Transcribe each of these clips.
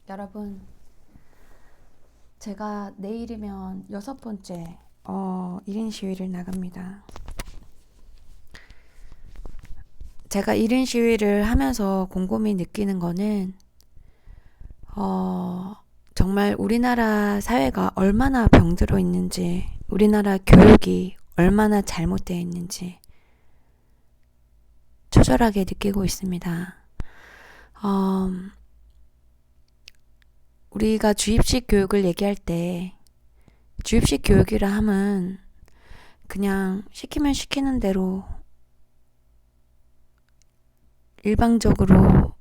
여러분, 제가 내일이면 6번째 1인 시위를 나갑니다. 제가 1인 시위를 하면서 곰곰이 느끼는 거는 정말 우리나라 사회가 얼마나 병들어 있는지, 우리나라 교육이 얼마나 잘못되어 있는지 처절하게 느끼고 있습니다. 우리가 주입식 교육을 얘기할 때 주입식 교육이라 함은 그냥 시키면 시키는 대로 일방적으로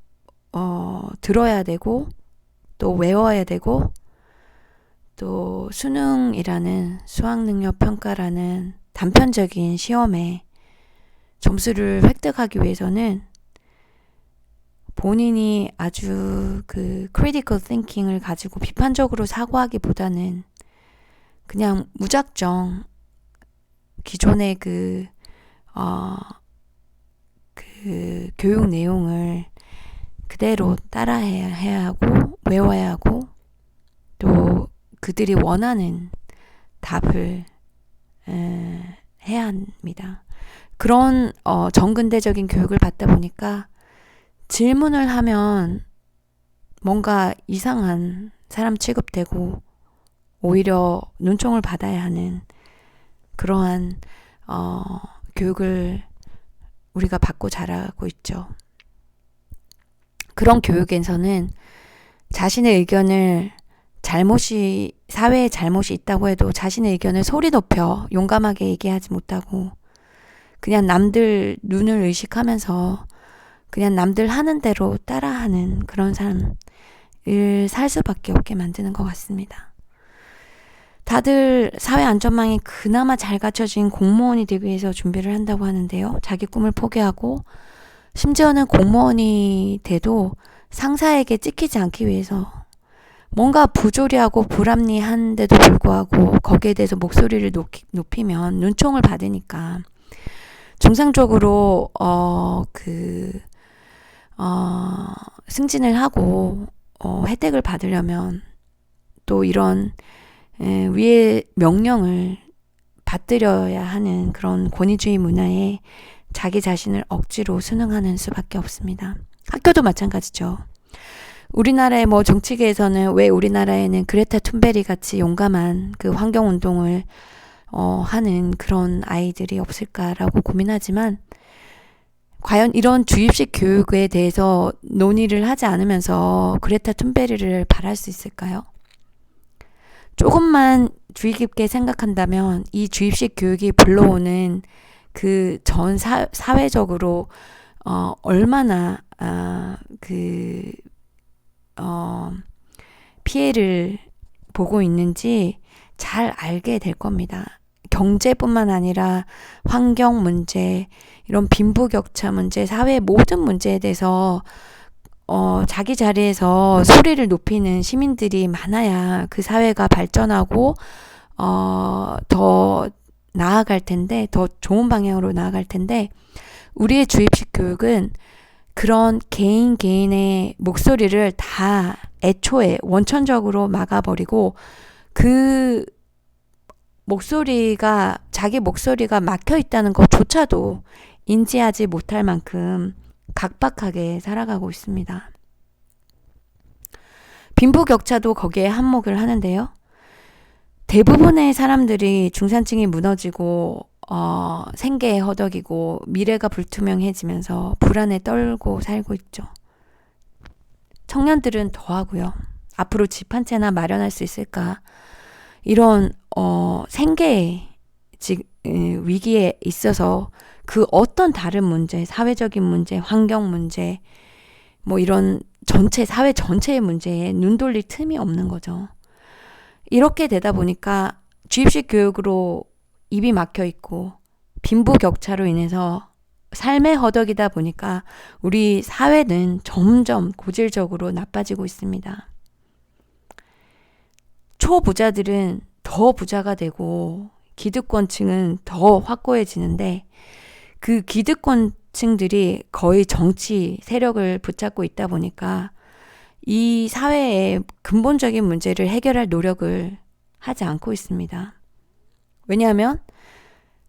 들어야 되고 또 외워야 되고 또 수능이라는 수학능력 평가라는 단편적인 시험에 점수를 획득하기 위해서는 본인이 아주 그 critical thinking을 가지고 비판적으로 사고하기보다는 그냥 무작정 기존의 그 교육 내용을 그대로 따라해야 하고 외워야 하고 또 그들이 원하는 답을 해야 합니다. 그런 정근대적인 교육을 받다 보니까 질문을 하면 뭔가 이상한 사람 취급되고 오히려 눈총을 받아야 하는 그러한 교육을 우리가 받고 자라고 있죠. 그런 교육에서는 자신의 의견을 사회에 잘못이 있다고 해도 자신의 의견을 소리 높여 용감하게 얘기하지 못하고 그냥 남들 눈을 의식하면서 그냥 남들 하는 대로 따라하는 그런 삶을 살 수밖에 없게 만드는 것 같습니다. 다들 사회 안전망이 그나마 잘 갖춰진 공무원이 되기 위해서 준비를 한다고 하는데요. 자기 꿈을 포기하고 심지어는 공무원이 돼도 상사에게 찍히지 않기 위해서 뭔가 부조리하고 불합리한데도 불구하고 거기에 대해서 목소리를 높이면 눈총을 받으니까 정상적으로 승진을 하고 혜택을 받으려면 또 이런 위의 명령을 받들여야 하는 그런 권위주의 문화에 자기 자신을 억지로 순응하는 수밖에 없습니다. 학교도 마찬가지죠. 우리나라의 정치계에서는 왜 우리나라에는 그레타 툰베리 같이 용감한 그 환경운동을 하는 그런 아이들이 없을까라고 고민하지만 과연 이런 주입식 교육에 대해서 논의를 하지 않으면서 그레타 툰베리를 바랄 수 있을까요? 조금만 주의 깊게 생각한다면 이 주입식 교육이 불러오는 그 전 사회적으로 얼마나 피해를 보고 있는지 잘 알게 될 겁니다. 경제뿐만 아니라 환경 문제, 이런 빈부격차 문제, 사회의 모든 문제에 대해서 자기 자리에서 소리를 높이는 시민들이 많아야 그 사회가 발전하고 더 나아갈 텐데, 더 좋은 방향으로 나아갈 텐데, 우리의 주입식 교육은 그런 개인의 목소리를 다 애초에 원천적으로 막아버리고 그 자기 목소리가 막혀 있다는 것조차도 인지하지 못할 만큼 각박하게 살아가고 있습니다. 빈부격차도 거기에 한몫을 하는데요. 대부분의 사람들이 중산층이 무너지고 생계에 허덕이고 미래가 불투명해지면서 불안에 떨고 살고 있죠. 청년들은 더하고요. 앞으로 집 한 채나 마련할 수 있을까? 이런 생계 위기에 있어서 그 어떤 다른 문제, 사회적인 문제, 환경 문제, 이런 사회 전체의 문제에 눈 돌릴 틈이 없는 거죠. 이렇게 되다 보니까 주입식 교육으로 입이 막혀 있고 빈부격차로 인해서 삶에 허덕이다 보니까 우리 사회는 점점 고질적으로 나빠지고 있습니다. 초부자들은 더 부자가 되고 기득권층은 더 확고해지는데 그 기득권층들이 거의 정치 세력을 붙잡고 있다 보니까 이 사회의 근본적인 문제를 해결할 노력을 하지 않고 있습니다. 왜냐하면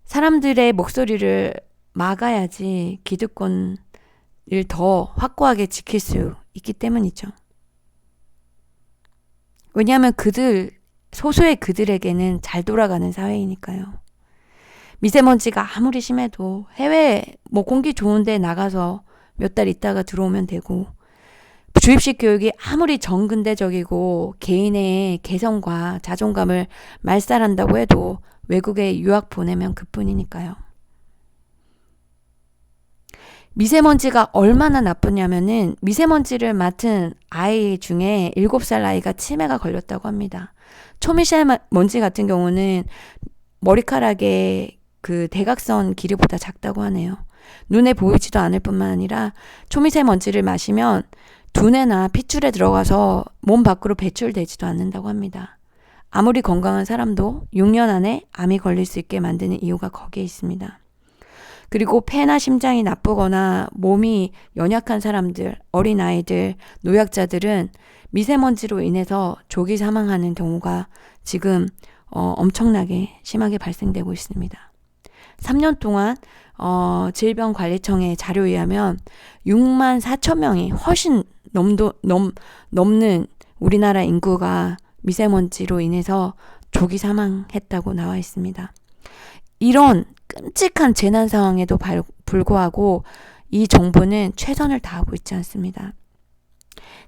사람들의 목소리를 막아야지 기득권을 더 확고하게 지킬 수 있기 때문이죠. 왜냐하면 소수의 그들에게는 잘 돌아가는 사회이니까요. 미세먼지가 아무리 심해도 해외 공기 좋은 데 나가서 몇 달 있다가 들어오면 되고, 주입식 교육이 아무리 정근대적이고 개인의 개성과 자존감을 말살한다고 해도 외국에 유학 보내면 그뿐이니까요. 미세먼지가 얼마나 나쁘냐면은 미세먼지를 맡은 아이 중에 7살 아이가 치매가 걸렸다고 합니다. 초미세먼지 같은 경우는 머리카락의 그 대각선 길이보다 작다고 하네요. 눈에 보이지도 않을 뿐만 아니라 초미세먼지를 마시면 두뇌나 핏줄에 들어가서 몸 밖으로 배출되지도 않는다고 합니다. 아무리 건강한 사람도 6년 안에 암이 걸릴 수 있게 만드는 이유가 거기에 있습니다. 그리고 폐나 심장이 나쁘거나 몸이 연약한 사람들, 어린아이들, 노약자들은 미세먼지로 인해서 조기 사망하는 경우가 지금 엄청나게 심하게 발생되고 있습니다. 3년 동안 질병관리청의 자료에 의하면 6만 4천 명이 훨씬 넘는 우리나라 인구가 미세먼지로 인해서 조기 사망했다고 나와 있습니다. 이런 끔찍한 재난 상황에도 불구하고 이 정부는 최선을 다하고 있지 않습니다.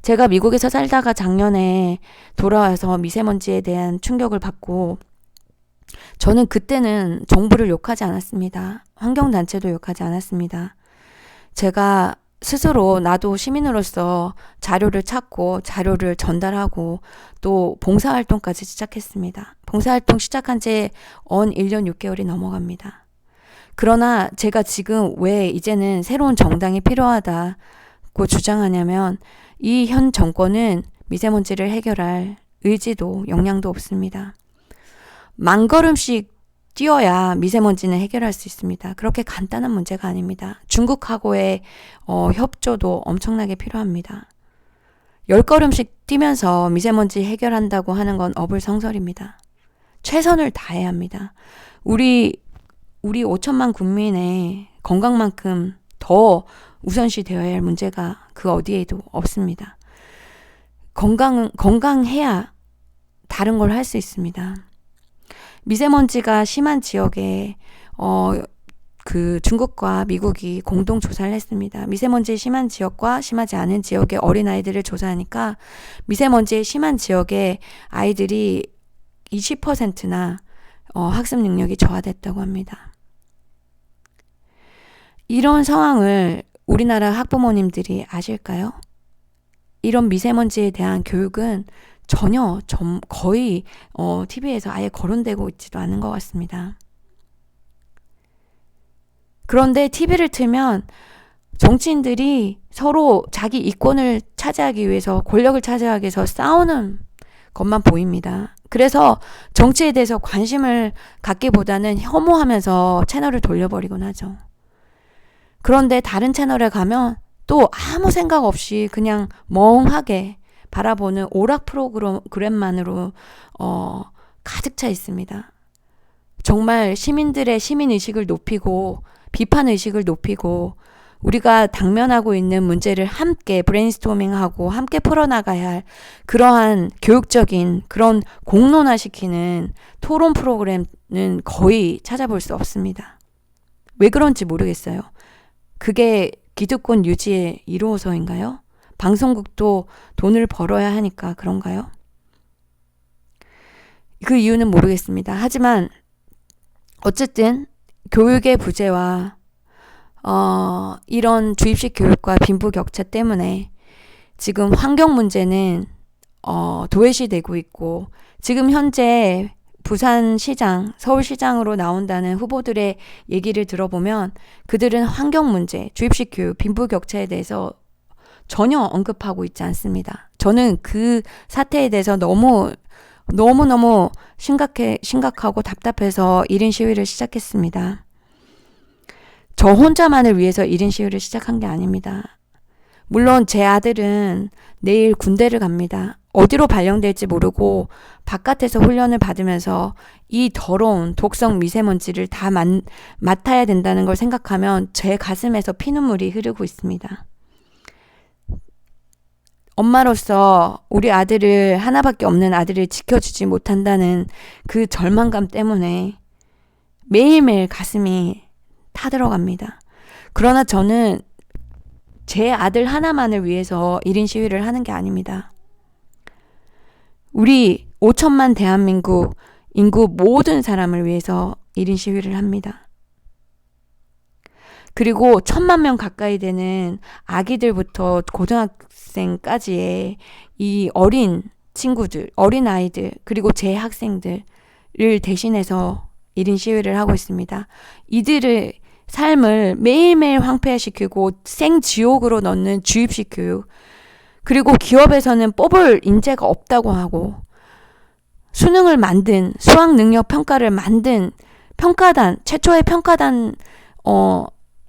제가 미국에서 살다가 작년에 돌아와서 미세먼지에 대한 충격을 받고, 저는 그때는 정부를 욕하지 않았습니다. 환경단체도 욕하지 않았습니다. 제가 스스로 나도 시민으로서 자료를 찾고 자료를 전달하고 또 봉사활동까지 시작했습니다. 봉사활동 시작한 지 1년 6개월이 넘어갑니다. 그러나 제가 지금 왜 이제는 새로운 정당이 필요하다고 주장하냐면, 이 현 정권은 미세먼지를 해결할 의지도 역량도 없습니다. 만 걸음씩 뛰어야 미세먼지는 해결할 수 있습니다. 그렇게 간단한 문제가 아닙니다. 중국하고의 협조도 엄청나게 필요합니다. 10걸음씩 뛰면서 미세먼지 해결한다고 하는 건 어불성설입니다. 최선을 다해야 합니다. 우리 5천만 국민의 건강만큼 더 우선시 되어야 할 문제가 그 어디에도 없습니다. 건강해야 다른 걸 할 수 있습니다. 미세먼지가 심한 지역에 그 중국과 미국이 공동 조사를 했습니다. 미세먼지 심한 지역과 심하지 않은 지역의 어린아이들을 조사하니까 미세먼지의 심한 지역의 아이들이 20%나 학습 능력이 저하됐다고 합니다. 이런 상황을 우리나라 학부모님들이 아실까요? 이런 미세먼지에 대한 교육은 거의 TV에서 아예 거론되고 있지도 않은 것 같습니다. 그런데 TV를 틀면 정치인들이 서로 자기 이권을 차지하기 위해서, 권력을 차지하기 위해서 싸우는 것만 보입니다. 그래서 정치에 대해서 관심을 갖기보다는 혐오하면서 채널을 돌려버리곤 하죠. 그런데 다른 채널에 가면 또 아무 생각 없이 그냥 멍하게 바라보는 오락 프로그램만으로 가득 차 있습니다. 정말 시민들의 시민의식을 높이고 비판의식을 높이고 우리가 당면하고 있는 문제를 함께 브레인스토밍하고 함께 풀어나가야 할 그러한 교육적인 그런 공론화시키는 토론 프로그램은 거의 찾아볼 수 없습니다. 왜 그런지 모르겠어요. 그게 기득권 유지에 이루어서인가요? 방송국도 돈을 벌어야 하니까 그런가요? 그 이유는 모르겠습니다. 하지만 어쨌든 교육의 부재와 이런 주입식 교육과 빈부격차 때문에 지금 환경 문제는 도외시되고 있고, 지금 현재 부산시장, 서울시장으로 나온다는 후보들의 얘기를 들어보면 그들은 환경 문제, 주입식 교육, 빈부격차에 대해서 전혀 언급하고 있지 않습니다. 저는 그 사태에 대해서 너무너무 심각하고 답답해서 1인 시위를 시작했습니다. 저 혼자만을 위해서 1인 시위를 시작한 게 아닙니다. 물론 제 아들은 내일 군대를 갑니다. 어디로 발령될지 모르고 바깥에서 훈련을 받으면서 이 더러운 독성 미세먼지를 다 맡아야 된다는 걸 생각하면 제 가슴에서 피눈물이 흐르고 있습니다. 엄마로서 우리 아들을, 하나밖에 없는 아들을 지켜주지 못한다는 그 절망감 때문에 매일매일 가슴이 타들어갑니다. 그러나 저는 제 아들 하나만을 위해서 1인 시위를 하는 게 아닙니다. 우리 5천만 대한민국 인구 모든 사람을 위해서 1인 시위를 합니다. 그리고 1,000만 명 가까이 되는 아기들부터 고등학생까지의 이 어린 친구들, 어린 아이들, 그리고 제 학생들을 대신해서 1인 시위를 하고 있습니다. 이들의 삶을 매일매일 황폐화시키고 생지옥으로 넣는 주입식 교육, 그리고 기업에서는 뽑을 인재가 없다고 하고 수능을 만든, 수학 능력 평가를 만든 평가단, 최초의 평가단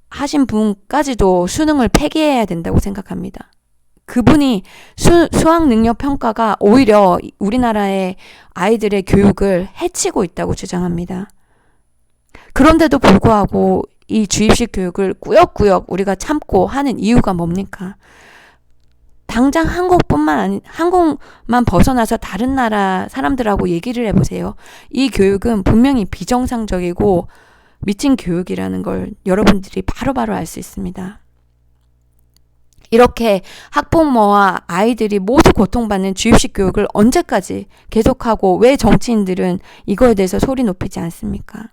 하신 분까지도 수능을 폐기해야 된다고 생각합니다. 그분이 수학 능력 평가가 오히려 우리나라의 아이들의 교육을 해치고 있다고 주장합니다. 그런데도 불구하고 이 주입식 교육을 꾸역꾸역 우리가 참고 하는 이유가 뭡니까? 당장 한국만 벗어나서 다른 나라 사람들하고 얘기를 해보세요. 이 교육은 분명히 비정상적이고 미친 교육이라는 걸 여러분들이 바로바로 알 수 있습니다. 이렇게 학부모와 아이들이 모두 고통받는 주입식 교육을 언제까지 계속하고 왜 정치인들은 이거에 대해서 소리 높이지 않습니까?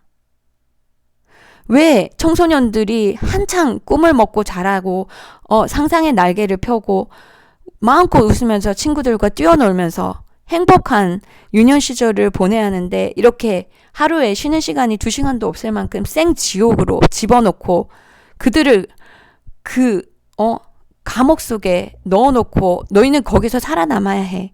왜 청소년들이 한창 꿈을 먹고 자라고 상상의 날개를 펴고 마음껏 웃으면서 친구들과 뛰어놀면서 행복한 유년 시절을 보내야 하는데 이렇게 하루에 쉬는 시간이 2시간도 없을 만큼 생지옥으로 집어넣고 그들을 감옥 속에 넣어놓고 너희는 거기서 살아남아야 해.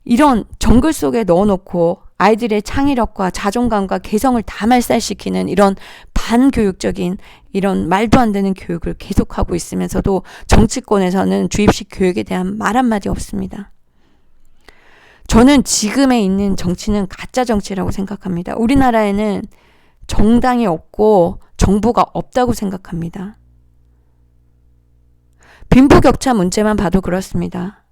이런 정글 속에 넣어놓고 아이들의 창의력과 자존감과 개성을 다 말살시키는 이런 반교육적인 이런 말도 안 되는 교육을 계속하고 있으면서도 정치권에서는 주입식 교육에 대한 말 한마디 없습니다. 저는 지금에 있는 정치는 가짜 정치라고 생각합니다. 우리나라에는 정당이 없고 정부가 없다고 생각합니다. 빈부격차 문제만 봐도 그렇습니다.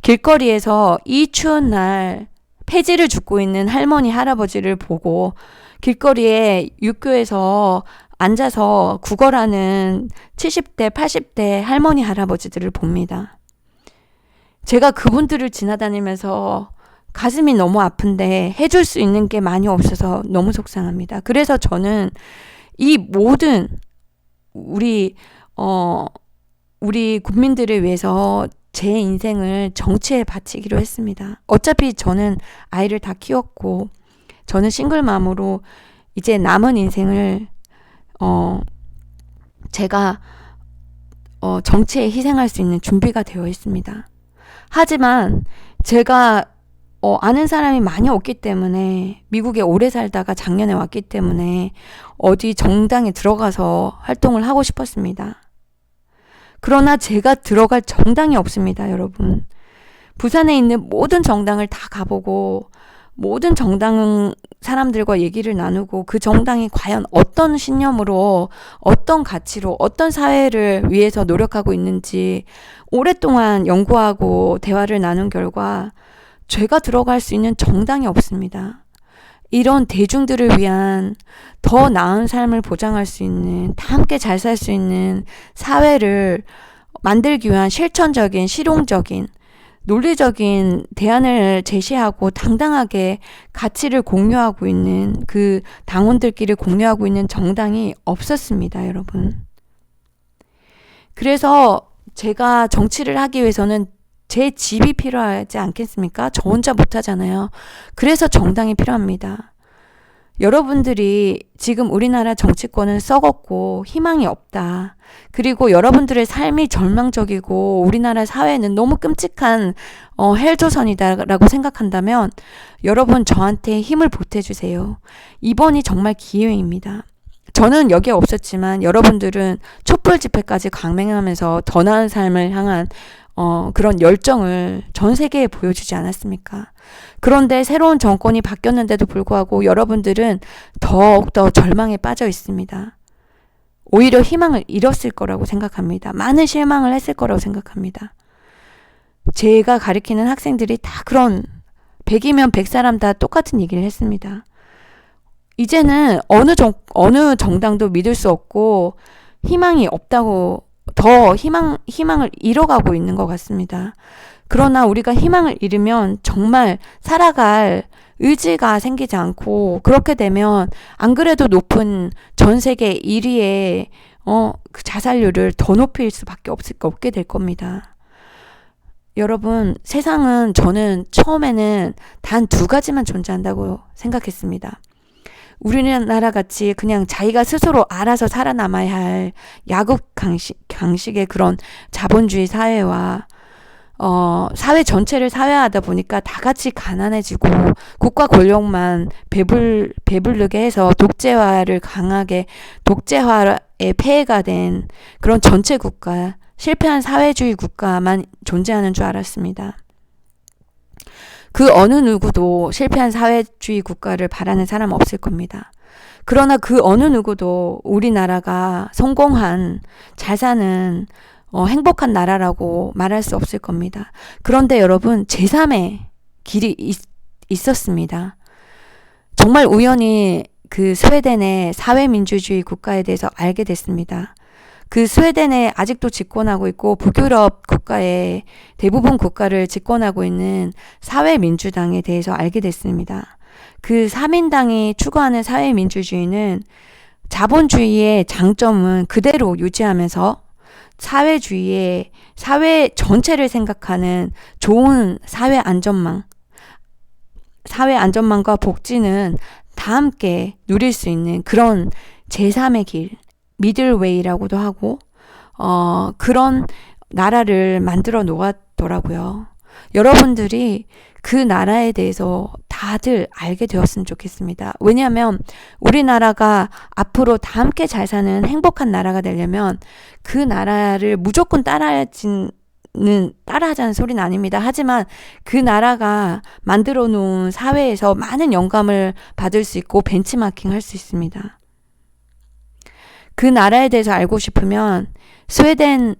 길거리에서 이 추운 날 폐지를 줍고 있는 할머니, 할아버지를 보고 길거리에 육교에서 앉아서 구걸하는 70대, 80대 할머니, 할아버지들을 봅니다. 제가 그분들을 지나다니면서 가슴이 너무 아픈데 해줄 수 있는 게 많이 없어서 너무 속상합니다. 그래서 저는 이 모든 우리 국민들을 위해서 제 인생을 정치에 바치기로 했습니다. 어차피 저는 아이를 다 키웠고 저는 싱글맘으로 이제 남은 인생을 제가 정치에 희생할 수 있는 준비가 되어 있습니다. 하지만 제가 아는 사람이 많이 없기 때문에 미국에 오래 살다가 작년에 왔기 때문에 어디 정당에 들어가서 활동을 하고 싶었습니다. 그러나 제가 들어갈 정당이 없습니다, 여러분. 부산에 있는 모든 정당을 다 가보고 모든 정당 사람들과 얘기를 나누고 그 정당이 과연 어떤 신념으로 어떤 가치로 어떤 사회를 위해서 노력하고 있는지 오랫동안 연구하고 대화를 나눈 결과 제가 들어갈 수 있는 정당이 없습니다. 이런 대중들을 위한 더 나은 삶을 보장할 수 있는, 다 함께 잘 살 수 있는 사회를 만들기 위한 실천적인, 실용적인, 논리적인 대안을 제시하고 당당하게 가치를 공유하고 있는 그 당원들끼리 공유하고 있는 정당이 없었습니다, 여러분. 그래서 제가 정치를 하기 위해서는 제 집이 필요하지 않겠습니까? 저 혼자 못하잖아요. 그래서 정당이 필요합니다. 여러분들이 지금 우리나라 정치권은 썩었고 희망이 없다. 그리고 여러분들의 삶이 절망적이고 우리나라 사회는 너무 끔찍한 헬조선이다라고 생각한다면 여러분 저한테 힘을 보태주세요. 이번이 정말 기회입니다. 저는 여기에 없었지만 여러분들은 촛불 집회까지 강행하면서 더 나은 삶을 향한 그런 열정을 전 세계에 보여주지 않았습니까? 그런데 새로운 정권이 바뀌었는데도 불구하고 여러분들은 더욱더 절망에 빠져 있습니다. 오히려 희망을 잃었을 거라고 생각합니다. 많은 실망을 했을 거라고 생각합니다. 제가 가리키는 학생들이 다 그런 100이면 100사람 다 똑같은 얘기를 했습니다. 이제는 어느 정당도 믿을 수 없고 희망이 없다고 더 희망을 잃어가고 있는 것 같습니다. 그러나 우리가 희망을 잃으면 정말 살아갈 의지가 생기지 않고 그렇게 되면 안 그래도 높은 전 세계 1위의 그 자살률을 더 높일 수밖에 없게 될 겁니다. 여러분, 세상은 저는 처음에는 단 2가지만 존재한다고 생각했습니다. 우리나라 같이 그냥 자기가 스스로 알아서 살아남아야 할 야국 강식의 그런 자본주의 사회와 사회 전체를 사회화하다 보니까 다 같이 가난해지고 국가 권력만 배부르게 해서 독재화에 폐해가 된 그런 전체 국가, 실패한 사회주의 국가만 존재하는 줄 알았습니다. 그 어느 누구도 실패한 사회주의 국가를 바라는 사람 없을 겁니다. 그러나 그 어느 누구도 우리나라가 성공한, 잘 사는, 행복한 나라라고 말할 수 없을 겁니다. 그런데 여러분, 제3의 길이 있었습니다. 정말 우연히 그 스웨덴의 사회민주주의 국가에 대해서 알게 됐습니다. 그 스웨덴에 아직도 집권하고 있고 북유럽 국가의 대부분 국가를 집권하고 있는 사회민주당에 대해서 알게 됐습니다. 그 3인당이 추구하는 사회민주주의는 자본주의의 장점은 그대로 유지하면서 사회 전체를 생각하는 좋은 사회 안전망과 복지는 다 함께 누릴 수 있는 그런 제3의 길, 미들웨이라고도 하고 그런 나라를 만들어 놓았더라고요. 여러분들이 그 나라에 대해서 다들 알게 되었으면 좋겠습니다. 왜냐하면 우리나라가 앞으로 다 함께 잘 사는 행복한 나라가 되려면 그 나라를 무조건 따라하자는 소리는 아닙니다. 하지만 그 나라가 만들어 놓은 사회에서 많은 영감을 받을 수 있고 벤치마킹 할 수 있습니다. 그 나라에 대해서 알고 싶으면 스웨덴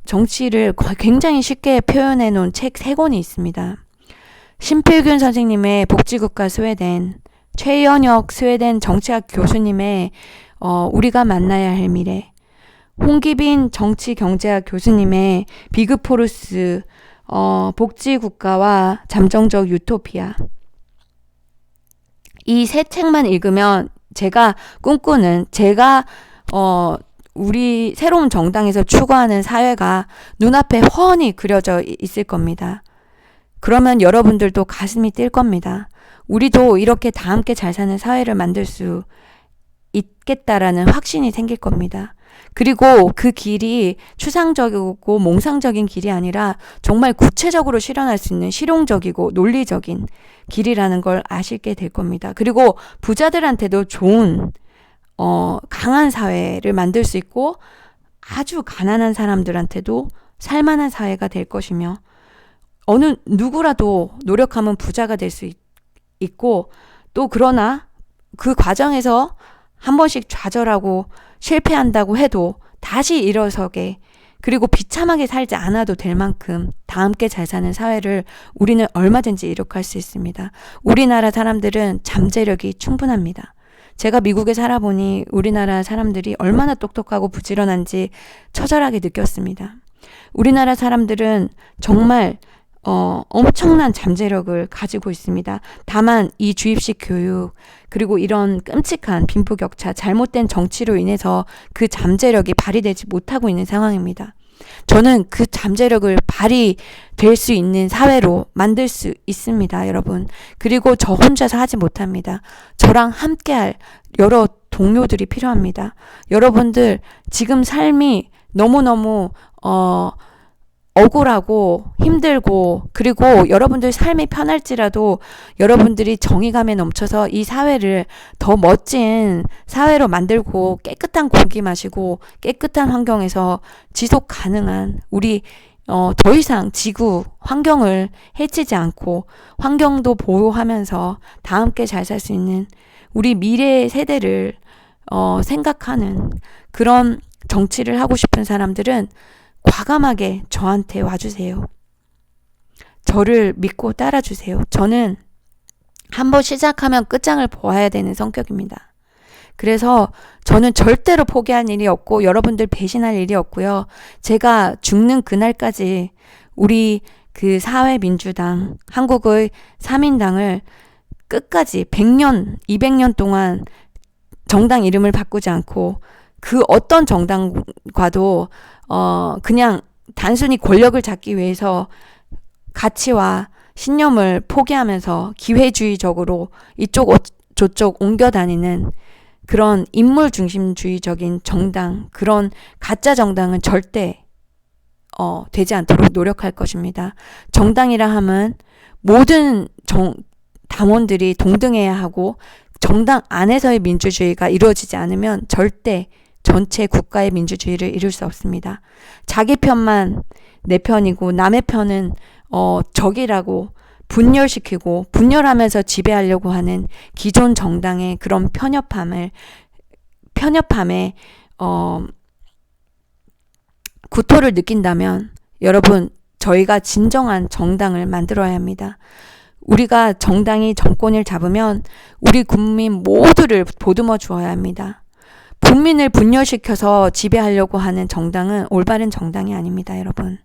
정치를 굉장히 쉽게 표현해 놓은 책 3권이 있습니다. 신필균 선생님의 복지국가 스웨덴, 최연혁 스웨덴 정치학 교수님의 우리가 만나야 할 미래, 홍기빈 정치경제학 교수님의 비그포르스 복지국가와 잠정적 유토피아. 이 3책만 읽으면 제가 꿈꾸는 우리 새로운 정당에서 추구하는 사회가 눈앞에 훤히 그려져 있을 겁니다. 그러면 여러분들도 가슴이 뛸 겁니다. 우리도 이렇게 다 함께 잘 사는 사회를 만들 수 있겠다라는 확신이 생길 겁니다. 그리고 그 길이 추상적이고 몽상적인 길이 아니라 정말 구체적으로 실현할 수 있는 실용적이고 논리적인 길이라는 걸 아시게 될 겁니다. 그리고 부자들한테도 좋은 강한 사회를 만들 수 있고 아주 가난한 사람들한테도 살만한 사회가 될 것이며 어느 누구라도 노력하면 부자가 될 수 있고 또 그러나 그 과정에서 한 번씩 좌절하고 실패한다고 해도 다시 일어서게 그리고 비참하게 살지 않아도 될 만큼 다 함께 잘 사는 사회를 우리는 얼마든지 이룩할 수 있습니다. 우리나라 사람들은 잠재력이 충분합니다. 제가 미국에 살아보니 우리나라 사람들이 얼마나 똑똑하고 부지런한지 처절하게 느꼈습니다. 우리나라 사람들은 정말 엄청난 잠재력을 가지고 있습니다. 다만 이 주입식 교육 그리고 이런 끔찍한 빈부격차 잘못된 정치로 인해서 그 잠재력이 발휘되지 못하고 있는 상황입니다. 저는 그 잠재력을 발휘될 수 있는 사회로 만들 수 있습니다, 여러분. 그리고 저 혼자서 하지 못합니다. 저랑 함께할 여러 동료들이 필요합니다. 여러분들 지금 삶이 너무너무 억울하고 힘들고, 그리고 여러분들 삶이 편할지라도 여러분들이 정의감에 넘쳐서 이 사회를 더 멋진 사회로 만들고 깨끗한 공기 마시고 깨끗한 환경에서 지속 가능한 우리 더 이상 지구 환경을 해치지 않고 환경도 보호하면서 다 함께 잘 살 수 있는 우리 미래 세대를 생각하는 그런 정치를 하고 싶은 사람들은 과감하게 저한테 와주세요. 저를 믿고 따라주세요. 저는 한번 시작하면 끝장을 보아야 되는 성격입니다. 그래서 저는 절대로 포기할 일이 없고 여러분들 배신할 일이 없고요. 제가 죽는 그날까지 우리 그 사회민주당, 한국의 3인당을 끝까지 100년, 200년 동안 정당 이름을 바꾸지 않고 그 어떤 정당과도 그냥 단순히 권력을 잡기 위해서 가치와 신념을 포기하면서 기회주의적으로 이쪽 저쪽 옮겨 다니는 그런 인물 중심주의적인 정당, 그런 가짜 정당은 절대 되지 않도록 노력할 것입니다. 정당이라 함은 모든 당원들이 동등해야 하고 정당 안에서의 민주주의가 이루어지지 않으면 절대 전체 국가의 민주주의를 이룰 수 없습니다. 자기 편만 내 편이고 남의 편은 적이라고 분열시키고 분열하면서 지배하려고 하는 기존 정당의 그런 편협함에 구토를 느낀다면 여러분, 저희가 진정한 정당을 만들어야 합니다. 우리가 정당이 정권을 잡으면 우리 국민 모두를 보듬어 주어야 합니다. 국민을 분열시켜서 지배하려고 하는 정당은 올바른 정당이 아닙니다, 여러분.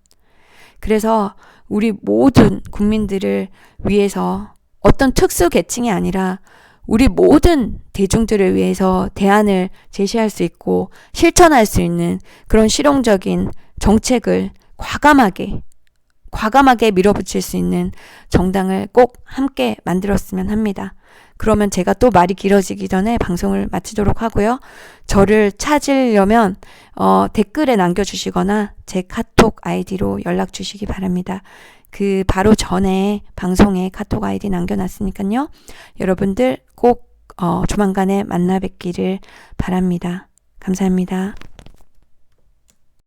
그래서 우리 모든 국민들을 위해서 어떤 특수 계층이 아니라 우리 모든 대중들을 위해서 대안을 제시할 수 있고 실천할 수 있는 그런 실용적인 정책을 과감하게 밀어붙일 수 있는 정당을 꼭 함께 만들었으면 합니다. 그러면 제가 또 말이 길어지기 전에 방송을 마치도록 하고요. 저를 찾으려면 댓글에 남겨주시거나 제 카톡 아이디로 연락 주시기 바랍니다. 그 바로 전에 방송에 카톡 아이디 남겨놨으니까요. 여러분들 꼭 조만간에 만나 뵙기를 바랍니다. 감사합니다.